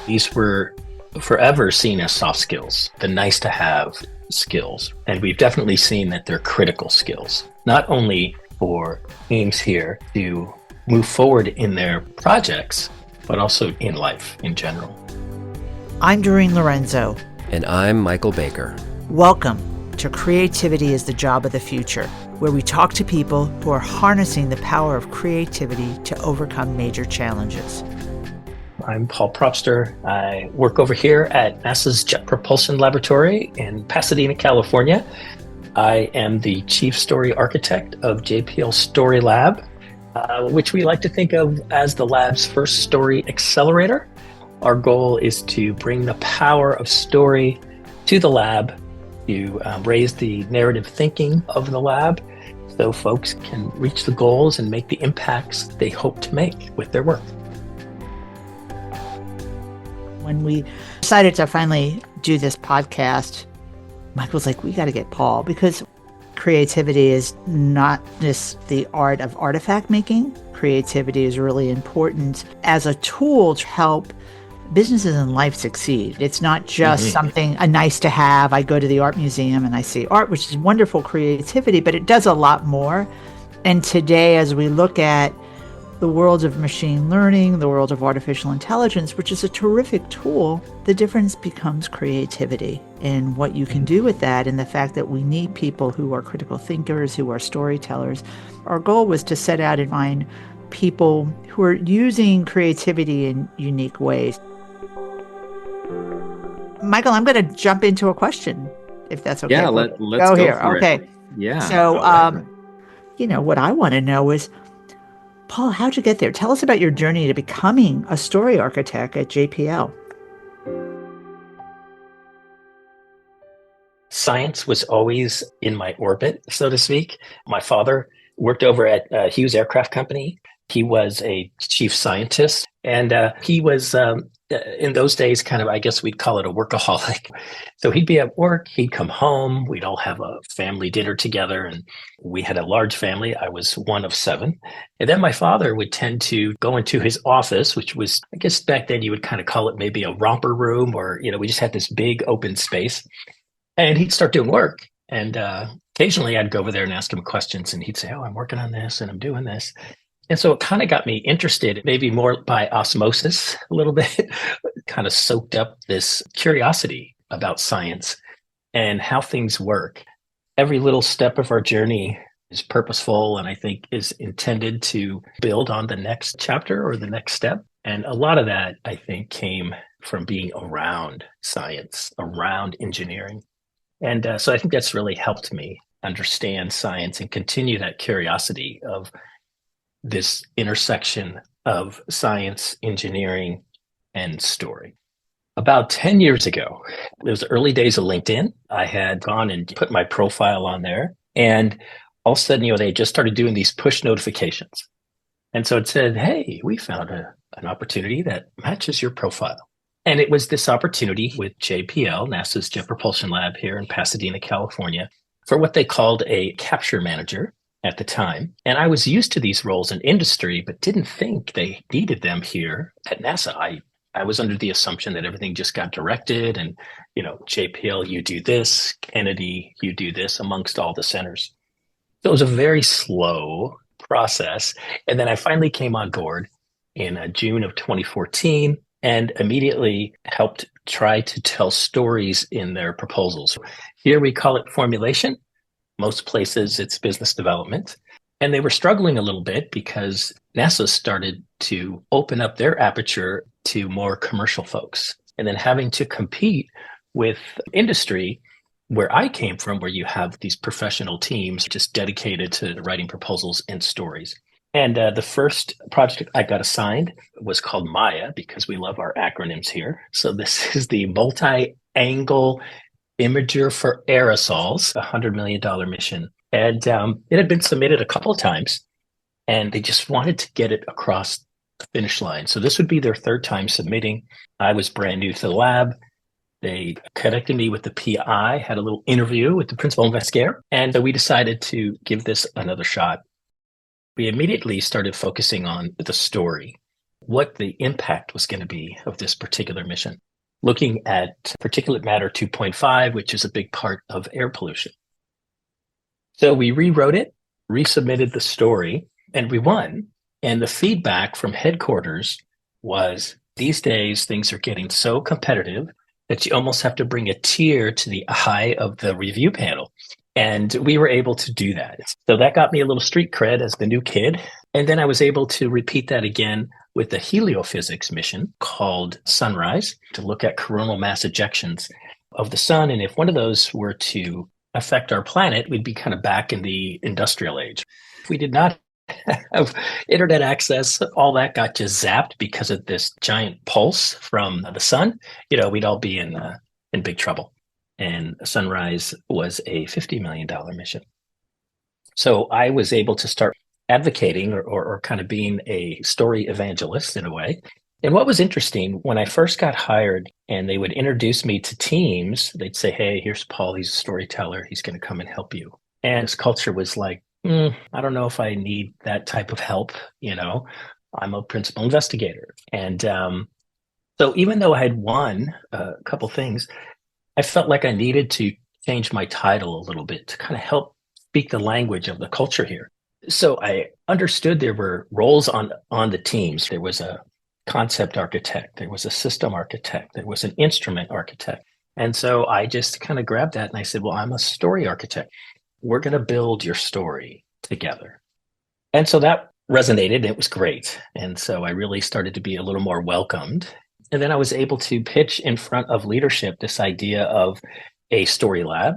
These were forever seen as soft skills, the nice to have skills. And we've definitely seen that they're critical skills, not only for teams here to move forward in their projects, but also in life in general. I'm Doreen Lorenzo. And I'm Michael Baker. Welcome to Creativity is the Job of the Future, where we talk to people who are harnessing the power of creativity to overcome major challenges. I'm Paul Propster. I work over here at NASA's Jet Propulsion Laboratory in Pasadena, California. I am the Chief Story Architect of JPL Story Lab, which we like to think of as the lab's first story accelerator. Our goal is to bring the power of story to the lab, to raise the narrative thinking of the lab so folks can reach the goals and make the impacts they hope to make with their work. When we decided to finally do this podcast, Michael was like, we got to get Paul, because creativity is not just the art of artifact making. Creativity is really important as a tool to help businesses in life succeed. It's not just something, a nice to have. I go to the art museum and I see art, which is wonderful creativity, but it does a lot more. And today, as we look at the world of machine learning, the world of artificial intelligence, which is a terrific tool, the difference becomes creativity and what you can do with that, and the fact that we need people who are critical thinkers, who are storytellers. Our goal was to set out and find people who are using creativity in unique ways. Michael, I'm going to jump into a question, if that's okay. Yeah, let's go here. Okay. It. Yeah. So, what I want to know is, Paul, how'd you get there? Tell us about your journey to becoming a story architect at JPL. Science was always in my orbit, so to speak. My father worked over at Hughes Aircraft Company. He was a chief scientist, and he was, in those days, kind of, I guess we'd call it a workaholic. So he'd be at work, he'd come home, we'd all have a family dinner together, and we had a large family. I was one of 7. And then my father would tend to go into his office, which was, I guess back then you would kind of call it maybe a romper room, or, we just had this big open space. And he'd start doing work. And occasionally I'd go over there and ask him questions, and he'd say, oh, I'm working on this and I'm doing this. And so it kind of got me interested, maybe more by osmosis a little bit, kind of soaked up this curiosity about science and how things work. Every little step of our journey is purposeful, and I think is intended to build on the next chapter or the next step. And a lot of that, I think, came from being around science, around engineering. And so I think that's really helped me understand science and continue that curiosity of this intersection of science, engineering, and story. About 10 years ago, it was the early days of LinkedIn. I had gone and put my profile on there, and all of a sudden, they just started doing these push notifications. And so it said, hey, we found an opportunity that matches your profile. And it was this opportunity with JPL, NASA's Jet Propulsion Lab here in Pasadena, California, for what they called a capture manager at the time. And I was used to these roles in industry, but didn't think they needed them here at NASA. I was under the assumption that everything just got directed and, JPL, you do this, Kennedy, you do this, amongst all the centers. So it was a very slow process. And then I finally came on board in June of 2014 and immediately helped try to tell stories in their proposals. Here we call it formulation. Most places it's business development. And they were struggling a little bit because NASA started to open up their aperture to more commercial folks, and then having to compete with industry where I came from, where you have these professional teams just dedicated to writing proposals and stories. And the first project I got assigned was called Maya, because we love our acronyms here. So this is the multi-angle imager for aerosols, a $100 million mission. And it had been submitted a couple of times, and they just wanted to get it across the finish line. So this would be their third time submitting. I was brand new to the lab. They connected me with the PI, had a little interview with the principal investigator, and we decided to give this another shot. We immediately started focusing on the story. what the impact was going to be of this particular mission, looking at particulate matter 2.5, which is a big part of air pollution. So we rewrote it, resubmitted the story, and we won. And the feedback from headquarters was, these days things are getting so competitive that you almost have to bring a tear to the eye of the review panel. And we were able to do that. So that got me a little street cred as the new kid. And then I was able to repeat that again with the heliophysics mission called Sunrise to look at coronal mass ejections of the sun. And if one of those were to affect our planet, we'd be kind of back in the industrial age. If we did not have internet access, all that got just zapped because of this giant pulse from the sun, we'd all be in big trouble. And Sunrise was a $50 million mission. So I was able to start advocating or kind of being a story evangelist in a way. And what was interesting, when I first got hired and they would introduce me to teams, they'd say, hey, here's Paul, he's a storyteller, he's going to come and help you. And his culture was like, I don't know if I need that type of help. I'm a principal investigator. And so even though I had won a couple things, I felt like I needed to change my title a little bit to kind of help speak the language of the culture here. So I understood there were roles on the teams. There was a concept architect, there was a system architect, there was an instrument architect. And so I just kind of grabbed that and I said, well, I'm a story architect. We're going to build your story together. And so that resonated. It was great. And so I really started to be a little more welcomed. And then I was able to pitch in front of leadership this idea of a story lab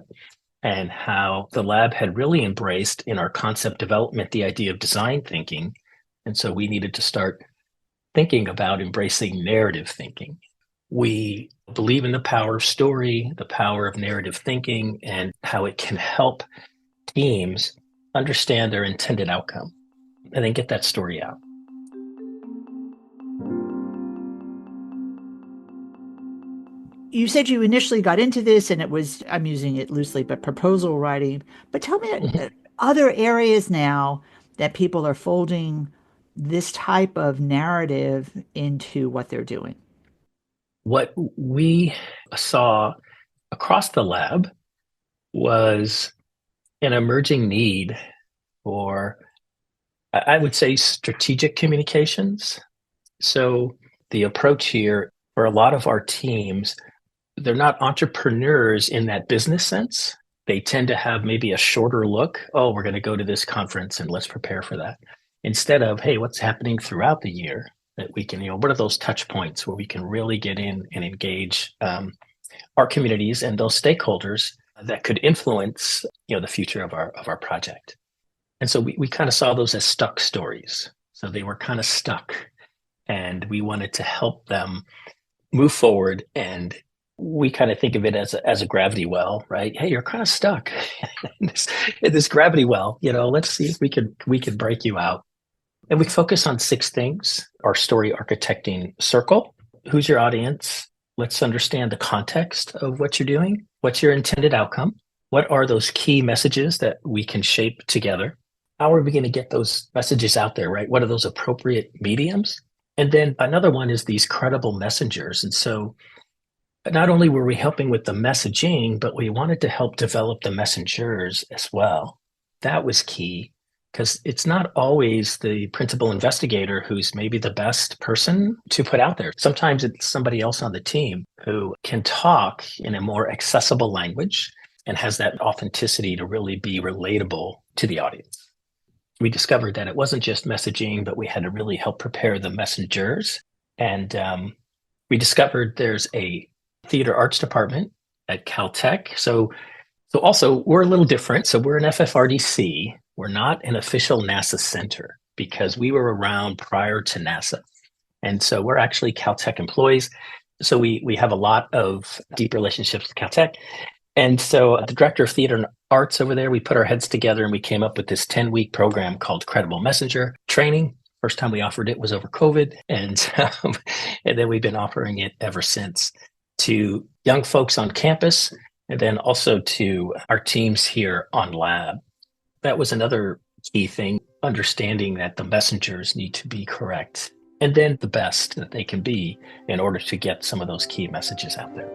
and how the lab had really embraced in our concept development the idea of design thinking. And so we needed to start thinking about embracing narrative thinking. We believe in the power of story, the power of narrative thinking, and how it can help teams understand their intended outcome and then get that story out. You said you initially got into this and it was, I'm using it loosely, but proposal writing. But tell me other areas now that people are folding this type of narrative into what they're doing. What we saw across the lab was an emerging need for, I would say, strategic communications. So the approach here for a lot of our teams, they're not entrepreneurs in that business sense. They tend to have maybe a shorter look. Oh, we're going to go to this conference and let's prepare for that. Instead of, hey, what's happening throughout the year that we can, what are those touch points where we can really get in and engage our communities and those stakeholders that could influence, the future of our project. And so we kind of saw those as stuck stories. So they were kind of stuck and we wanted to help them move forward. And we kind of think of it as a gravity well, right? Hey, you're kind of stuck in this gravity well, let's see if we could break you out. And we focus on 6 things: our story architecting circle. Who's your audience? Let's understand the context of what you're doing. What's your intended outcome? What are those key messages that we can shape together? How are we going to get those messages out there, right? What are those appropriate mediums? And then another one is these credible messengers. And so not only were we helping with the messaging, but we wanted to help develop the messengers as well. That was key because it's not always the principal investigator who's maybe the best person to put out there. Sometimes it's somebody else on the team who can talk in a more accessible language and has that authenticity to really be relatable to the audience. We discovered that it wasn't just messaging, but we had to really help prepare the messengers. And we discovered there's a theater arts department at Caltech. So also we're a little different. So we're an FFRDC. We're not an official NASA center because we were around prior to NASA. And so we're actually Caltech employees. So we have a lot of deep relationships with Caltech. And so the director of theater and arts over there, we put our heads together and we came up with this 10-week program called Credible Messenger Training. First time we offered it was over COVID. And then we've been offering it ever since to young folks on campus and then also to our teams here on lab. That was another key thing, understanding that the messengers need to be correct and then the best that they can be in order to get some of those key messages out there.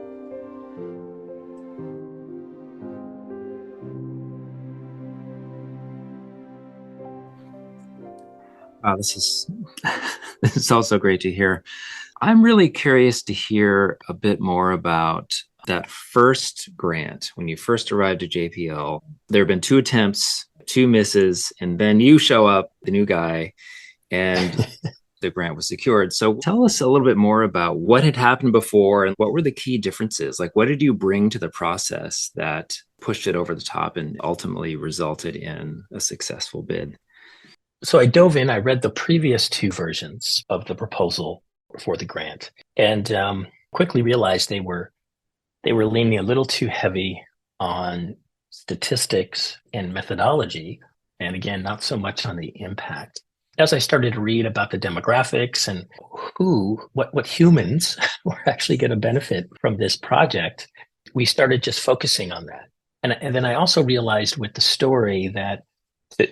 Wow, this is also great to hear. I'm really curious to hear a bit more about that first grant. When you first arrived at JPL, there have been 2 attempts, 2 misses, and then you show up, the new guy, and the grant was secured. So tell us a little bit more about what had happened before and what were the key differences? Like, what did you bring to the process that pushed it over the top and ultimately resulted in a successful bid? So I dove in, I read the previous 2 versions of the proposal for the grant, and quickly realized they were leaning a little too heavy on statistics and methodology, and again, not so much on the impact. As I started to read about the demographics and what humans were actually going to benefit from this project, we started just focusing on that. And then I also realized with the story that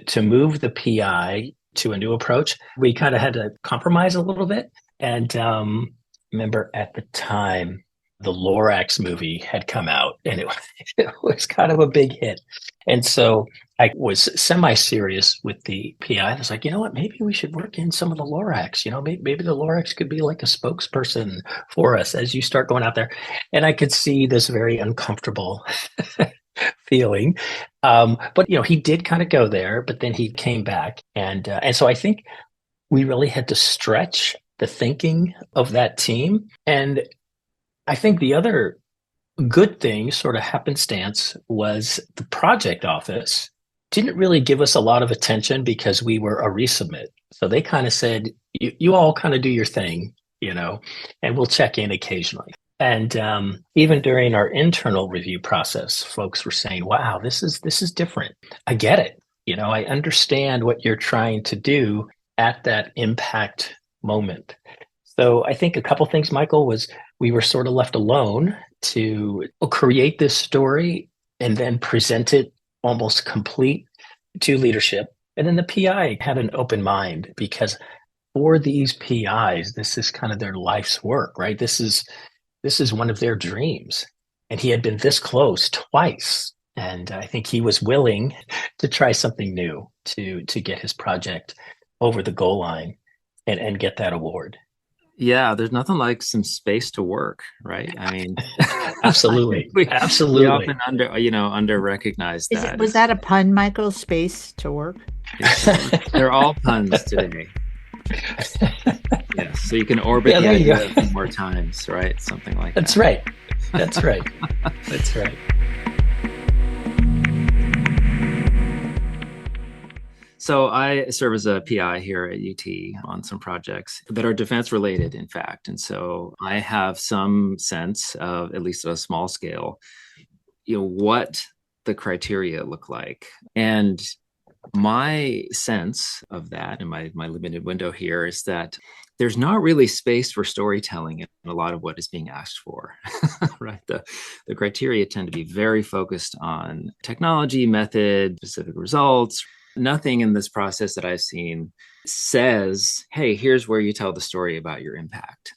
to move the PI to a new approach, we kind of had to compromise a little bit. And remember at the time, the Lorax movie had come out, and it was kind of a big hit. And so I was semi-serious with the PI. I was like, you know what, maybe we should work in some of the Lorax. Maybe the Lorax could be like a spokesperson for us as you start going out there. And I could see this very uncomfortable feeling. But he did kind of go there, but then he came back. And so I think we really had to stretch the thinking of that team. And I think the other good thing, sort of happenstance, was the project office didn't really give us a lot of attention because we were a resubmit. So they kind of said, you all kind of do your thing, and we'll check in occasionally. And even during our internal review process, folks were saying, wow, this is different. I get it. I understand what you're trying to do at that impact moment. So I think a couple things, Michael, was we were sort of left alone to create this story and then present it almost complete to leadership. And then the PI had an open mind, because for these PIs, this is kind of their life's work, right? This is one of their dreams. And he had been this close twice. And I think he was willing to try something new to get his project over the goal line and get that award. Yeah, there's nothing like some space to work, right? I mean, absolutely. we Absolutely. often under recognize that. Was that a pun, Michael? Space to work? They're all puns today. Yeah, so you can orbit the idea more times, right? Something like that. That's right. That's right. That's right. So I serve as a PI here at UT on some projects that are defense related, in fact. And so I have some sense of, at least at a small scale, what the criteria look like. And my sense of that, and my limited window here, is that there's not really space for storytelling in a lot of what is being asked for, right? The criteria tend to be very focused on technology, method, specific results. Nothing in this process that I've seen says, hey, here's where you tell the story about your impact.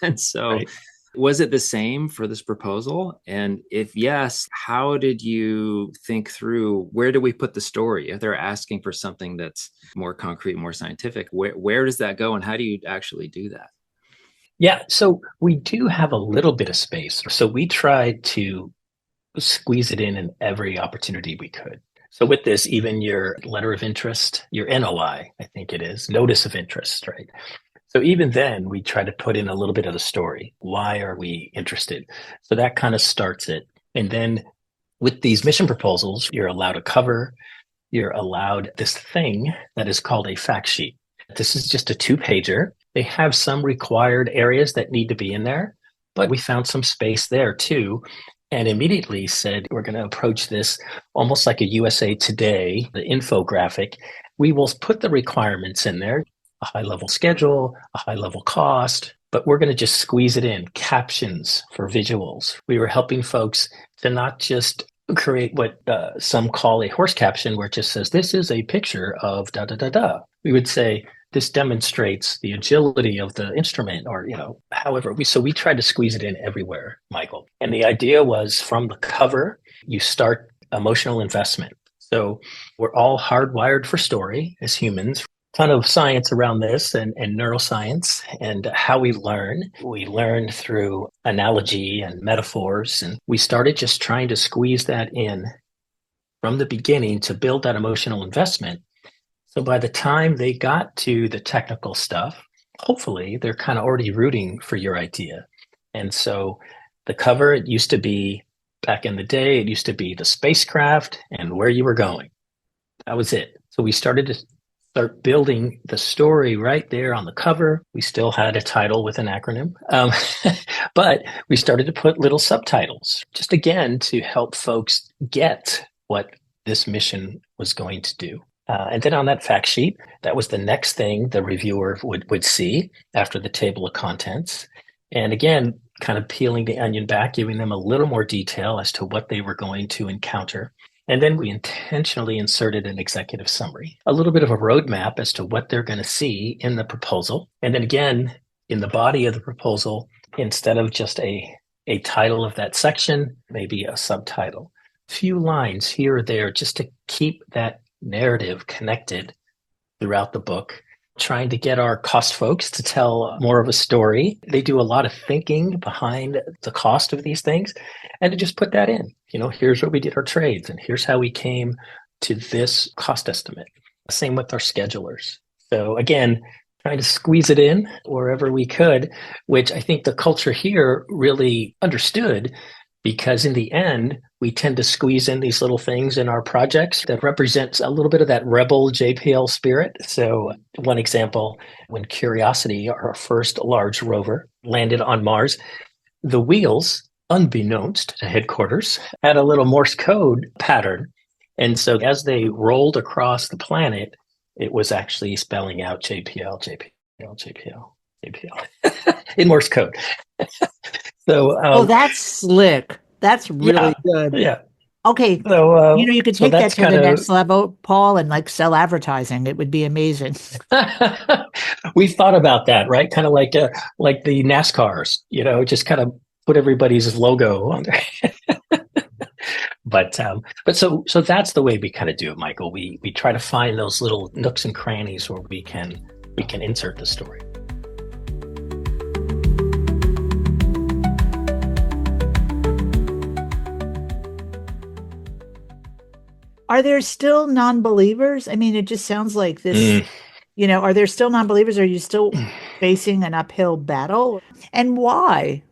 And so right. Was it the same for this proposal? And if yes, how did you think through, where do we put the story? If they're asking for something that's more concrete, more scientific, where does that go and how do you actually do that? Yeah, so we do have a little bit of space. So we tried to squeeze it in every opportunity we could. So with this, even your letter of interest, your NOI, I think it is, notice of interest, right? So even then, we try to put in a little bit of the story. Why are we interested? So that kind of starts it. And then with these mission proposals, you're allowed a cover. You're allowed this thing that is called a fact sheet. This is just a 2-pager. They have some required areas that need to be in there, but we found some space there too. And immediately said, we're going to approach this almost like a USA Today, the infographic. We will put the requirements in there, a high-level schedule, a high-level cost, but we're going to just squeeze it in, captions for visuals. We were helping folks to not just create what some call a horse caption, where it just says, this is a picture of da-da-da-da. We would say, this demonstrates the agility of the instrument, or, however, we tried to squeeze it in everywhere, Michael. And the idea was, from the cover, you start emotional investment. So we're all hardwired for story as humans. Ton of science around this, and neuroscience, and how we learn. We learn through analogy and metaphors. And we started just trying to squeeze that in from the beginning to build that emotional investment. So by the time they got to the technical stuff, hopefully they're kind of already rooting for your idea. And so the cover, it used to be, back in the day, it used to be the spacecraft and where you were going. That was it. So we started to start building the story right there on the cover. We still had a title with an acronym, but we started to put little subtitles, just again to help folks get what this mission was going to do. And then on that fact sheet, that was the next thing the reviewer would see after the table of contents. And again, kind of peeling the onion back, giving them a little more detail as to what they were going to encounter. And then we intentionally inserted an executive summary, a little bit of a roadmap as to what they're going to see in the proposal. And then again, in the body of the proposal, instead of just a title of that section, maybe a subtitle, few lines here or there, just to keep that narrative connected throughout the book, trying to get our cost folks to tell more of a story. They do a lot of thinking behind the cost of these things, and to just put that in. Here's where we did our trades, and here's how we came to this cost estimate. Same with our schedulers. So again, trying to squeeze it in wherever we could, which I think the culture here really understood, because in the end, we tend to squeeze in these little things in our projects that represents a little bit of that rebel JPL spirit. So one example, when Curiosity, our first large rover, landed on Mars, the wheels, unbeknownst to headquarters, had a little Morse code pattern. And so as they rolled across the planet, it was actually spelling out JPL, JPL, JPL, JPL in Morse code. So, that's slick. That's really good. Yeah. Okay. So, you could take that to the next level, Paul, and sell advertising. It would be amazing. We thought about that, right? Kind of like the NASCARs, just kind of put everybody's logo on there. But so that's the way we kind of do it, Michael. We try to find those little nooks and crannies where we can insert the story. Are there still non-believers? I mean, it just sounds like this, are there still non-believers? Are you still facing an uphill battle? And why?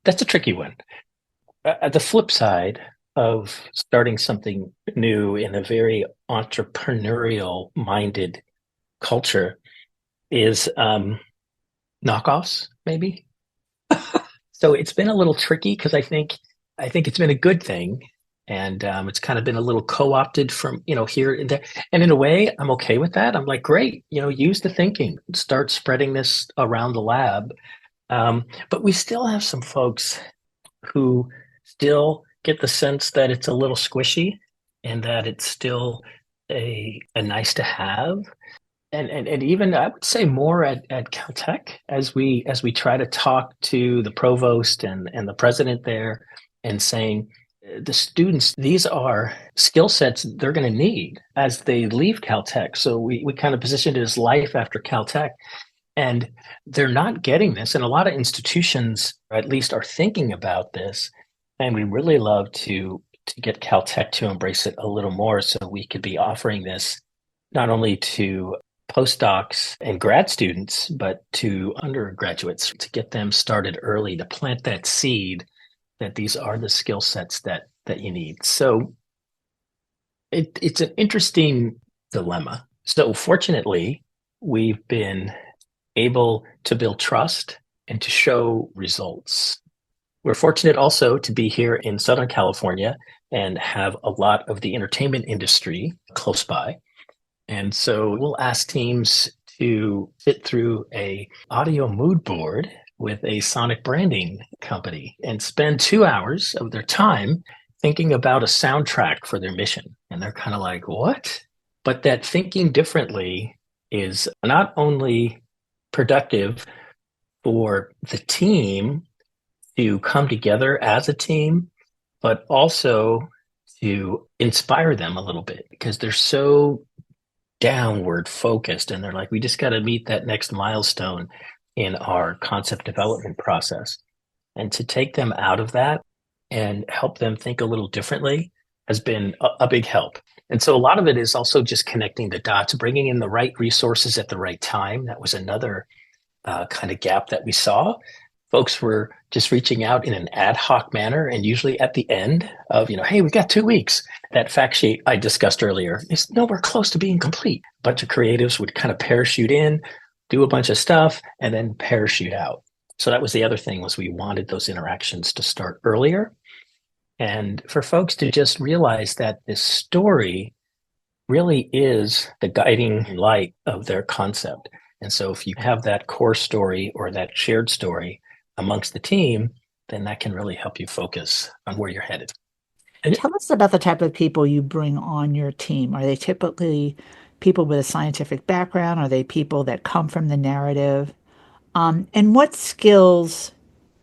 That's a tricky one. The flip side of starting something new in a very entrepreneurial minded culture is knockoffs, maybe. So it's been a little tricky, because I think it's been a good thing. And it's kind of been a little co-opted from, here and there. And in a way, I'm okay with that. I'm like, great, use the thinking, start spreading this around the lab. But we still have some folks who still get the sense that it's a little squishy, and that it's still a nice to have. And even, I would say, more at Caltech, as we try to talk to the provost and the president there, and saying, the students, these are skill sets they're going to need as they leave Caltech. So we kind of positioned it as life after Caltech. And they're not getting this. And a lot of institutions, or at least, are thinking about this. And we really love to get Caltech to embrace it a little more, so we could be offering this not only to postdocs and grad students, but to undergraduates, to get them started early, to plant that seed that these are the skill sets that you need. So it's an interesting dilemma. So fortunately, we've been able to build trust and to show results. We're fortunate also to be here in Southern California and have a lot of the entertainment industry close by. And so we'll ask teams to sit through a audio mood board with a sonic branding company and spend 2 hours of their time thinking about a soundtrack for their mission. And they're kind of like, what? But that thinking differently is not only productive for the team to come together as a team, but also to inspire them a little bit because they're so downward focused and they're like, we just got to meet that next milestone in our concept development process. And to take them out of that and help them think a little differently has been a big help. And so a lot of it is also just connecting the dots, bringing in the right resources at the right time. That was another kind of gap that we saw. Folks were just reaching out in an ad hoc manner, and usually at the end of, hey, we've got 2 weeks. That fact sheet I discussed earlier is nowhere close to being complete. A bunch of creatives would kind of parachute in, do a bunch of stuff, and then parachute out. So that was the other thing, was we wanted those interactions to start earlier, and for folks to just realize that this story really is the guiding light of their concept. And so if you have that core story or that shared story amongst the team, then that can really help you focus on where you're headed. And Tell us about the type of people you bring on your team. Are they typically people with a scientific background? Are they people that come from the narrative? And what skills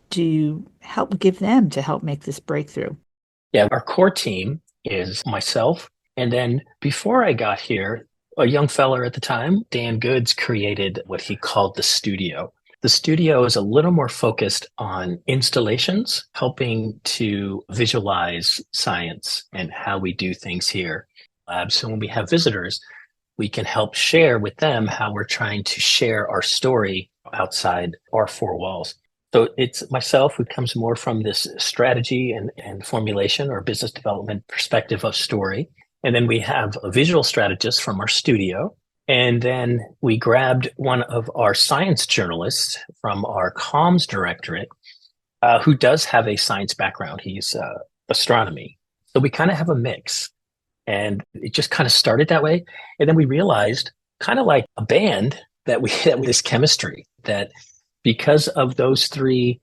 do you help give them to help make this breakthrough? yeah, our core team is myself. And then before I got here, a young feller at the time, Dan Goods, created what he called the studio. The studio is a little more focused on installations, helping to visualize science and how we do things here. So when we have visitors, we can help share with them how we're trying to share our story outside our four walls. So it's myself who comes more from this strategy and formulation or business development perspective of story. And then we have a visual strategist from our studio. And then we grabbed one of our science journalists from our comms directorate, who does have a science background. He's astronomy. So we kind of have a mix. And it just kind of started that way. And then we realized, kind of like a band, that we had this chemistry, that because of those three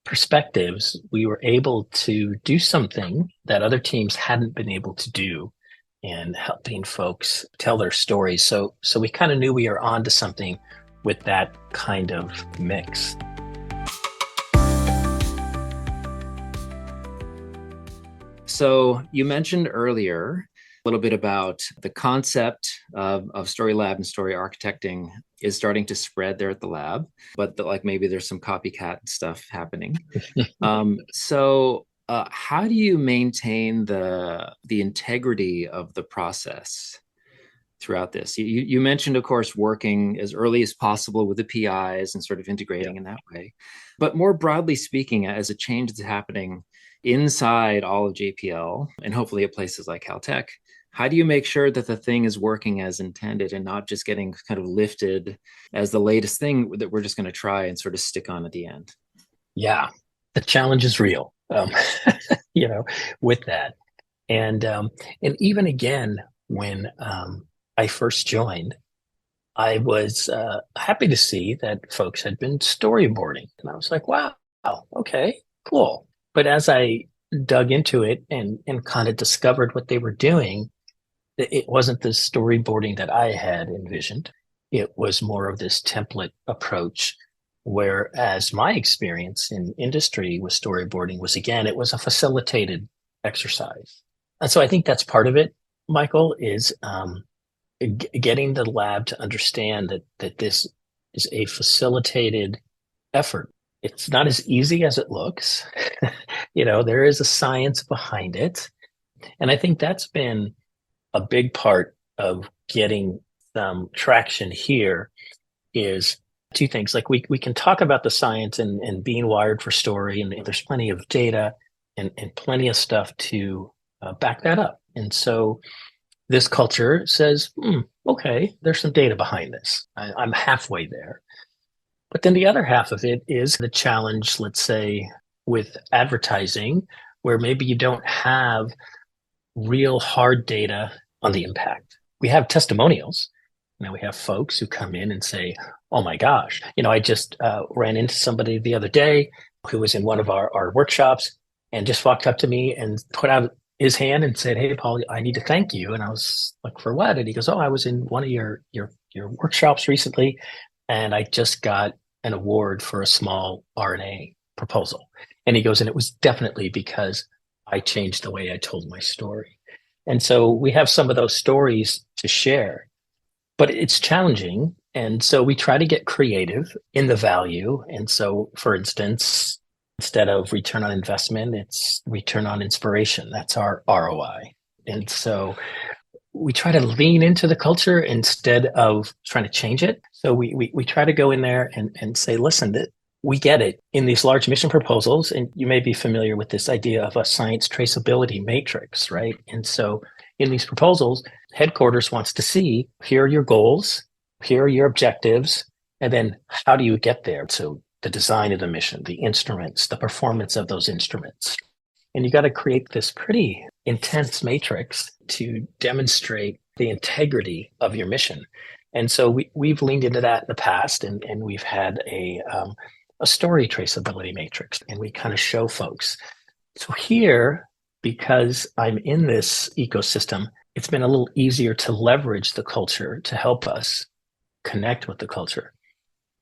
perspectives, we were able to do something that other teams hadn't been able to do in helping folks tell their stories. So we kind of knew we were onto something with that kind of mix. So you mentioned earlier a little bit about the concept of story lab and story architecting is starting to spread there at the lab, but like maybe there's some copycat stuff happening. So how do you maintain the integrity of the process throughout this? You mentioned, of course, working as early as possible with the PIs and sort of integrating in that way. But more broadly speaking, as a change is happening inside all of JPL and hopefully at places like Caltech, how do you make sure that the thing is working as intended and not just getting kind of lifted as the latest thing that we're just going to try and sort of stick on at the end? Yeah, the challenge is real, with that. And even again, when I first joined, I was happy to see that folks had been storyboarding. And I was like, wow, okay, cool. But as I dug into it and kind of discovered what they were doing, it wasn't the storyboarding that I had envisioned. It was more of this template approach, whereas my experience in industry with storyboarding was, again, it was a facilitated exercise. And so I think that's part of it, Michael, is getting the lab to understand that this is a facilitated effort. It's not as easy as it looks. There is a science behind it. And I think that's been a big part of getting some traction here is two things. Like we can talk about the science and being wired for story, and there's plenty of data and plenty of stuff to back that up. And so this culture says, okay, there's some data behind this. I'm halfway there. But then the other half of it is the challenge, let's say, with advertising, where maybe you don't have real hard data on the impact. We have testimonials. We have folks who come in and say, oh my gosh, I just ran into somebody the other day who was in one of our workshops and just walked up to me and put out his hand and said, hey, Paul, I need to thank you. And I was like, for what? And he goes, oh, I was in one of your your workshops recently, and I just got an award for a small RNA proposal. And he goes, and it was definitely because I changed the way I told my story. And so we have some of those stories to share, but it's challenging. And so we try to get creative in the value. And so, for instance, instead of return on investment, it's return on inspiration. That's our ROI. And so we try to lean into the culture instead of trying to change it. So we try to go in there and say, listen, we get it in these large mission proposals. And you may be familiar with this idea of a science traceability matrix, right? And so in these proposals, headquarters wants to see, here are your goals, here are your objectives, and then how do you get there? So the design of the mission, the instruments, the performance of those instruments. And you got to create this pretty intense matrix to demonstrate the integrity of your mission. And so we've leaned into that in the past, and we've had a story traceability matrix, and we kind of show folks. So here, because I'm in this ecosystem, it's been a little easier to leverage the culture to help us connect with the culture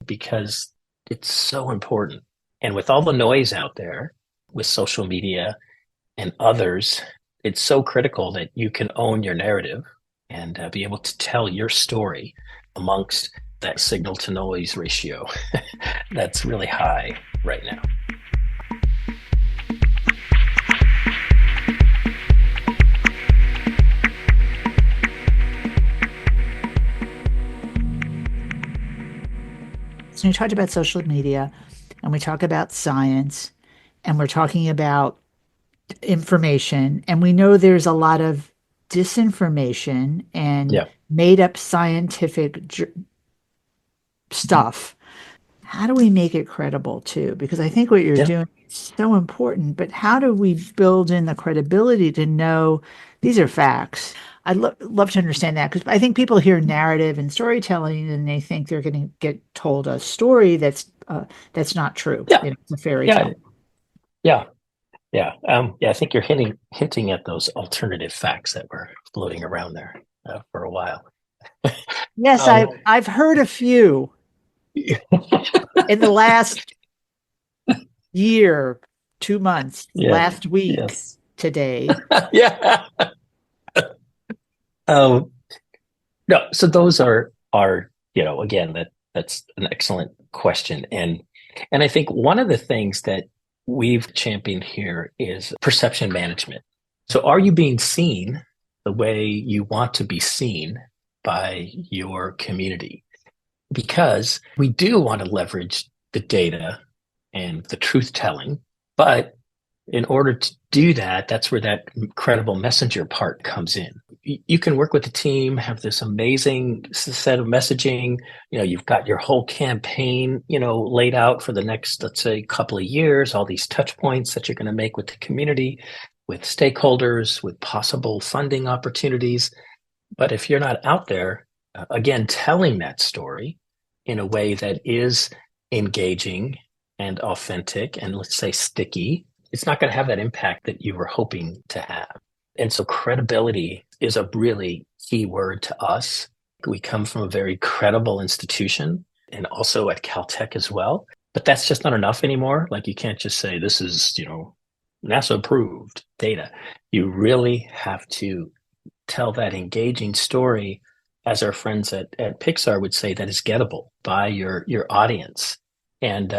because it's so important. And with all the noise out there, with social media and others, it's so critical that you can own your narrative and be able to tell your story amongst that signal to noise ratio that's really high right now. So we talked about social media, and we talk about science, and we're talking about information, and we know there's a lot of disinformation and Yeah. made up scientific stuff. How do we make it credible too? Because I think what you're Yeah. doing is so important, but how do we build in the credibility to know these are facts? I'd love to understand that, because I think people hear narrative and storytelling and they think they're going to get told a story that's not true. Yeah. It's a fairy Yeah. tale. Yeah. Yeah. I think you're hinting at those alternative facts that were floating around there for a while. Yes, I've heard a few in the last year, 2 months, Yeah. last week, Yes. today. Yeah. No, so those are again, that's an excellent question. And I think one of the things that we've championed here is perception management. So are you being seen the way you want to be seen by your community? Because we do want to leverage the data and the truth telling, but in order to do that, that's where that credible messenger part comes in. You can work with the team, have this amazing set of messaging. You've got your whole campaign, laid out for the next, let's say, couple of years, all these touch points that you're going to make with the community, with stakeholders, with possible funding opportunities. But if you're not out there, again, telling that story in a way that is engaging and authentic and, let's say, sticky, it's not going to have that impact that you were hoping to have. And so credibility is a really key word to us. We come from a very credible institution, and also at Caltech as well. But that's just not enough anymore. Like, you can't just say this is, NASA approved data. You really have to tell that engaging story, as our friends at Pixar would say, that is gettable by your audience. And,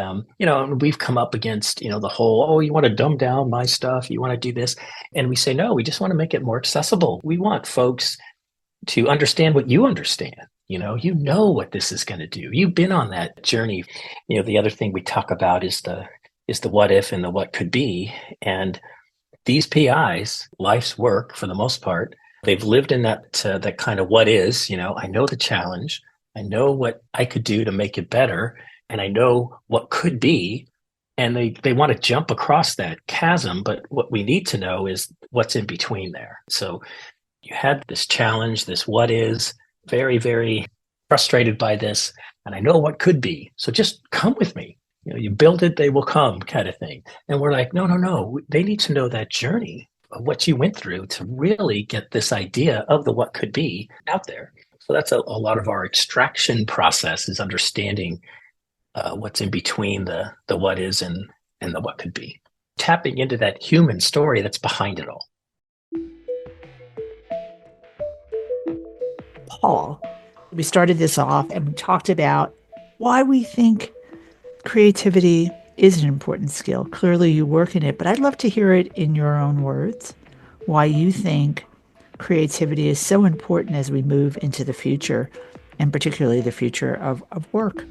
we've come up against, the whole, you want to dumb down my stuff, you want to do this. And we say, no, we just want to make it more accessible. We want folks to understand what you understand. You know what this is going to do. You've been on that journey. The other thing we talk about is the what if and the what could be. And these PIs, life's work for the most part, they've lived in that kind of what is. I know the challenge. I know what I could do to make it better. And I know what could be, and they want to jump across that chasm. But what we need to know is what's in between there. So you had this challenge, this what is, very, very frustrated by this. And I know what could be. So just come with me. You build it, they will come, kind of thing. And we're like, no. They need to know that journey of what you went through to really get this idea of the what could be out there. So that's a lot of our extraction process is understanding what's in between the what is and the what could be. Tapping into that human story that's behind it all. Paul, we started this off and we talked about why we think creativity is an important skill. Clearly, you work in it, but I'd love to hear it in your own words, why you think creativity is so important as we move into the future, and particularly the future of work.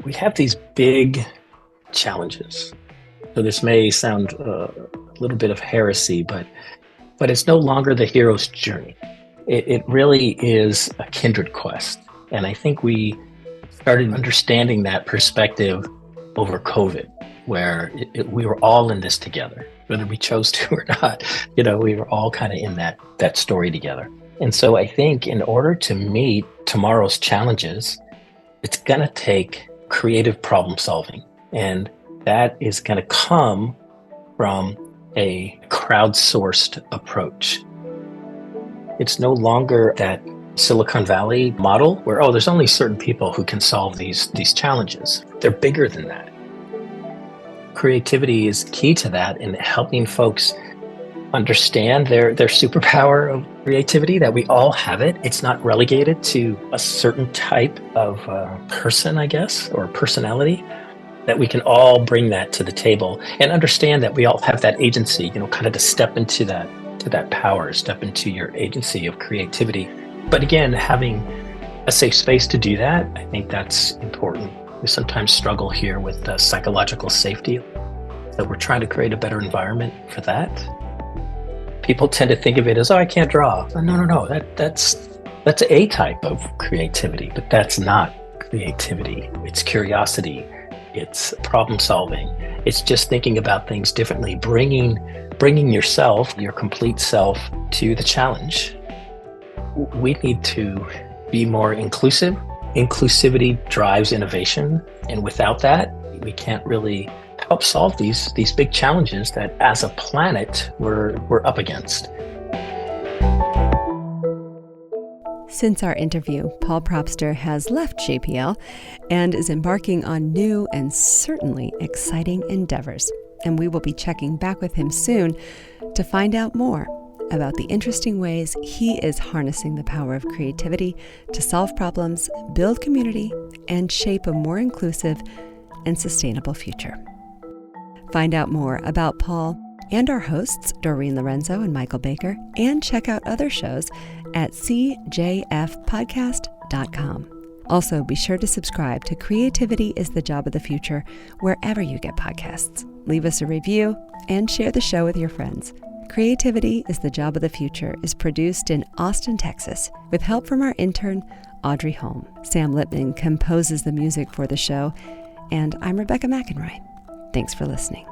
We have these big challenges. So this may sound a little bit of heresy, but it's no longer the hero's journey. It really is a kindred quest. And I think we started understanding that perspective over COVID, where we were all in this together, whether we chose to or not. We were all kind of in that story together. And so I think in order to meet tomorrow's challenges, it's going to take creative problem solving. And that is going to come from a crowdsourced approach. It's no longer that Silicon Valley model where, there's only certain people who can solve these challenges. They're bigger than that. Creativity is key to that in helping folks understand their superpower of creativity, that we all have it. It's not relegated to a certain type of person, I guess, or personality, that we can all bring that to the table and understand that we all have that agency, kind of to step into that power, step into your agency of creativity. But again, having a safe space to do that, I think that's important. We sometimes struggle here with psychological safety, that we're trying to create a better environment for that. People tend to think of it as, I can't draw. No, that's a type of creativity, but that's not creativity. It's curiosity. It's problem solving. It's just thinking about things differently, bringing yourself, your complete self, to the challenge. We need to be more inclusive. Inclusivity drives innovation, and without that, we can't really help solve these big challenges that, as a planet, we're up against. Since our interview, Paul Propster has left JPL and is embarking on new and certainly exciting endeavors. And we will be checking back with him soon to find out more about the interesting ways he is harnessing the power of creativity to solve problems, build community, and shape a more inclusive and sustainable future. Find out more about Paul and our hosts, Doreen Lorenzo and Michael Baker, and check out other shows at cjfpodcast.com. Also, be sure to subscribe to Creativity is the Job of the Future wherever you get podcasts. Leave us a review and share the show with your friends. Creativity is the Job of the Future is produced in Austin, Texas, with help from our intern, Audrey Holm. Sam Lippman composes the music for the show, and I'm Rebecca McEnroy. Thanks for listening.